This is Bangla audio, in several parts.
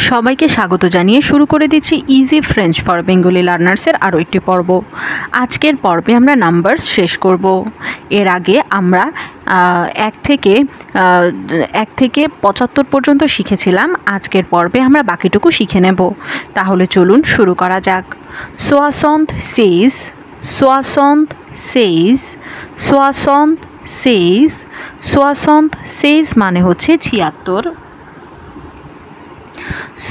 সবাইকে স্বাগত জানিয়ে শুরু করে দিচ্ছি ইজি ফ্রেঞ্চ ফর বেঙ্গলি লার্নার্সের আরও একটি পর্ব। আজকের পর্বে আমরা নাম্বারস শেষ করব। এর আগে আমরা এক থেকে 75 পর্যন্ত শিখেছিলাম। আজকের পর্বে আমরা বাকিটুকু শিখে নেব। তাহলে চলুন শুরু করা যাক। সোয়াসন্ট সেইস, সোয়াসন্ট সেইস, সোয়াসন্ট সেইস। সোয়াসন্ট সেইস মানে হচ্ছে 76।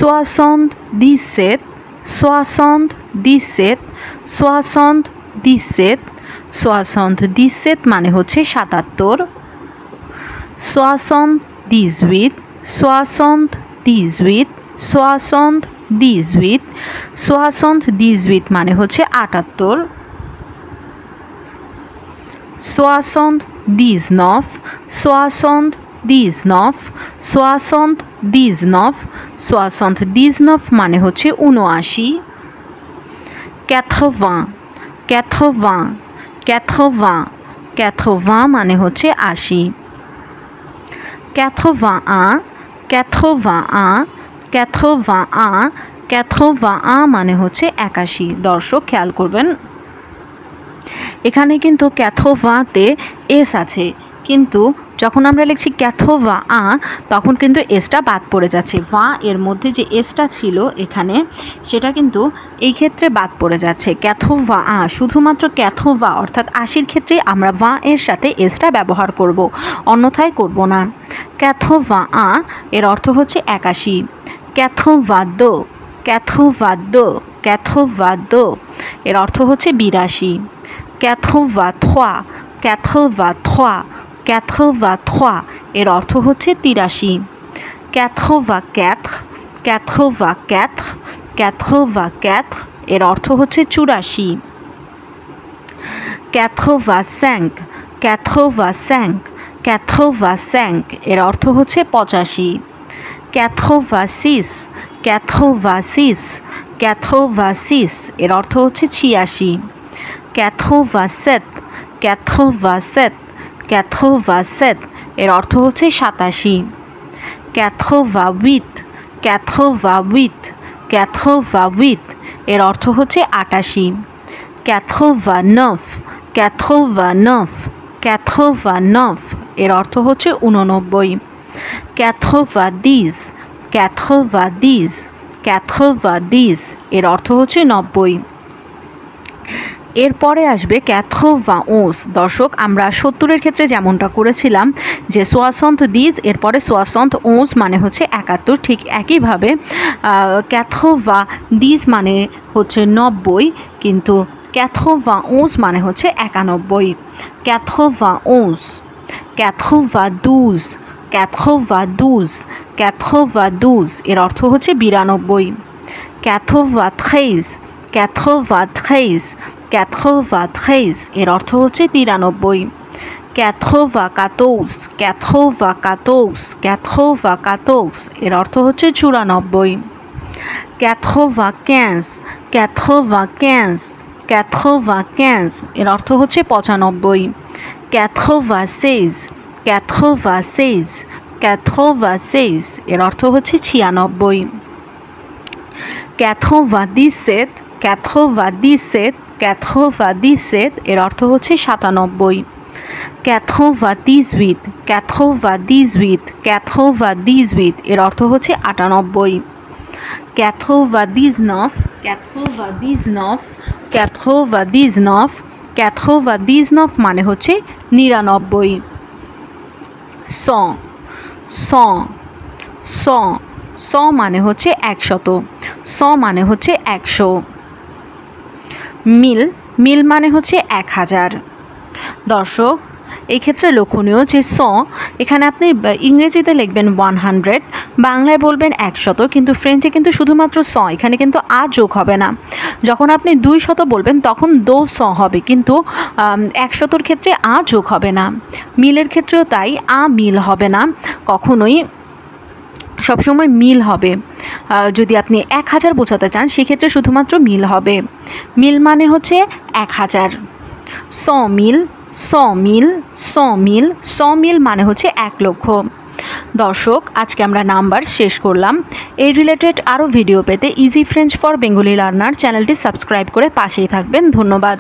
soixante-dix-sept, soixante-dix-sept, soixante-dix-sept, soixante-dix-sept মানে হচ্ছে 77। soixante-dix-huit, soixante-dix-huit, soixante-dix-huit, soixante-dix-huit মানে হচ্ছে 78। soixante-dix-neuf, soixante-dix-neuf, soixante-dix-neuf, soixante-dix-neuf মানে হচ্ছে 79। quatre-vingts, quatre-vingts, quatre-vingts, quatre-vingts মানে হচ্ছে 80। quatre-vingt-un, quatre-vingt-un, quatre-vingt-un, quatre-vingt-un মানে হচ্ছে 81। দর্শক খেয়াল করবেন, এখানে কিন্তু ক্যাথোভাতে এস আছে, কিন্তু যখন আমরা লিখছি ক্যাথোভা তখন কিন্তু এসটা বাদ পড়ে যাচ্ছে। ভা এর মধ্যে যে এসটা ছিল এখানে, সেটা কিন্তু এই ক্ষেত্রে বাদ পড়ে যাচ্ছে। ক্যাথোভা শুধুমাত্র ক্যাথোভা অর্থাৎ 80-র ক্ষেত্রে আমরা ভা এর সাথে এসটা ব্যবহার করব, অন্যথায় করব না। ক্যাথোভা এর অর্থ হচ্ছে 81। ক্যাথোভাদো, ক্যাথোভাদো, ক্যাথোভাদো এর অর্থ হচ্ছে 82। quatre-vingt-trois, quatre-vingt-trois, quatre-vingt-trois এর অর্থ হচ্ছে 83। quatre-vingt-quatre, quatre-vingt-quatre, quatre-vingt-quatre এর অর্থ হচ্ছে 84। quatre-vingt-cinq, quatre-vingt-cinq, quatre-vingt-cinq এর অর্থ হচ্ছে 85। quatre-vingt-six, quatre-vingt-six, quatre-vingt-six এর অর্থ হচ্ছে 86। quatre-vingt-sept, quatre-vingt-sept, quatre-vingt-sept এর অর্থ হচ্ছে 87। quatre-vingt-huit, quatre-vingt-huit, quatre-vingt-huit এর অর্থ হচ্ছে 88। quatre-vingt-neuf, quatre-vingt-neuf, quatre-vingt-neuf এর অর্থ হচ্ছে 89। quatre-vingt-dix, quatre-vingt-dix, quatre-vingt-dix এর অর্থ হচ্ছে 90। এরপরে আসবে quatre-vingt-onze। দর্শক, আমরা 70-এর ক্ষেত্রে যেমনটা করেছিলাম যে soixante-dix এরপরে soixante-onze মানে হচ্ছে 71, ঠিক একইভাবে quatre-vingt-dix মানে হচ্ছে 90, কিন্তু quatre-vingt-onze মানে হচ্ছে 91। quatre-vingt-onze, quatre-vingt-douze, quatre-vingt-douze, quatre-vingt-douze এর অর্থ হচ্ছে 92। quatre-vingt-treize, quatre-vingt-treize, quatre-vingt-treize এর অর্থ হচ্ছে 93। quatre-vingt-quatorze, quatre-vingt-quatorze, quatre-vingt-quatorze এর অর্থ হচ্ছে 94। quatre-vingt-quinze, quatre-vingt-quinze, quatre-vingt-quinze এর অর্থ হচ্ছে 95। quatre-vingt-seize, quatre-vingt-seize, quatre-vingt-seize এর অর্থ হচ্ছে 96। quatre-vingt-dix-sept, quatre-vingt-dix-sept, quatre-vingt-dix-sept এর অর্থ হচ্ছে 97। quatre-vingt-dix-huit, quatre-vingt-dix-huit, quatre-vingt-dix-huit এর অর্থ হচ্ছে 98। quatre-vingt-dix-neuf, quatre-vingt-dix-neuf, quatre-vingt-dix-neuf, quatre-vingt-dix-neuf মানে হচ্ছে 99। cent, cent, cent, cent মানে হচ্ছে 100, cent মানে হচ্ছে 100। মিল, মিল মানে হচ্ছে 1000। দর্শক, এই ক্ষেত্রে লক্ষণীয় যে এখানে আপনি ইংরেজিতে লিখবেন 100, বাংলায় বলবেন 100, কিন্তু ফ্রেঞ্চে কিন্তু শুধুমাত্র এখানে কিন্তু যোগ হবে না। যখন আপনি 200 বলবেন তখন 200 হবে, কিন্তু 100-র ক্ষেত্রে যোগ হবে না। মিলের ক্ষেত্রেও তাই, মিল হবে না কখনোই, সবসময় মিল হবে। যদি আপনি 1000 বোঝাতে চান সেক্ষেত্রে শুধুমাত্র মিল হবে। মিল মানে হচ্ছে 1000। 100 মিল, 100 মিল, 100 মিল, 100 মিল মানে হচ্ছে 1 লক্ষ। দর্শক, আজকে আমরা নাম্বার শেষ করলাম। এই রিলেটেড আরও ভিডিও পেতে easy French for Bengali learner চ্যানেলটি সাবস্ক্রাইব করে পাশেই থাকবেন। ধন্যবাদ।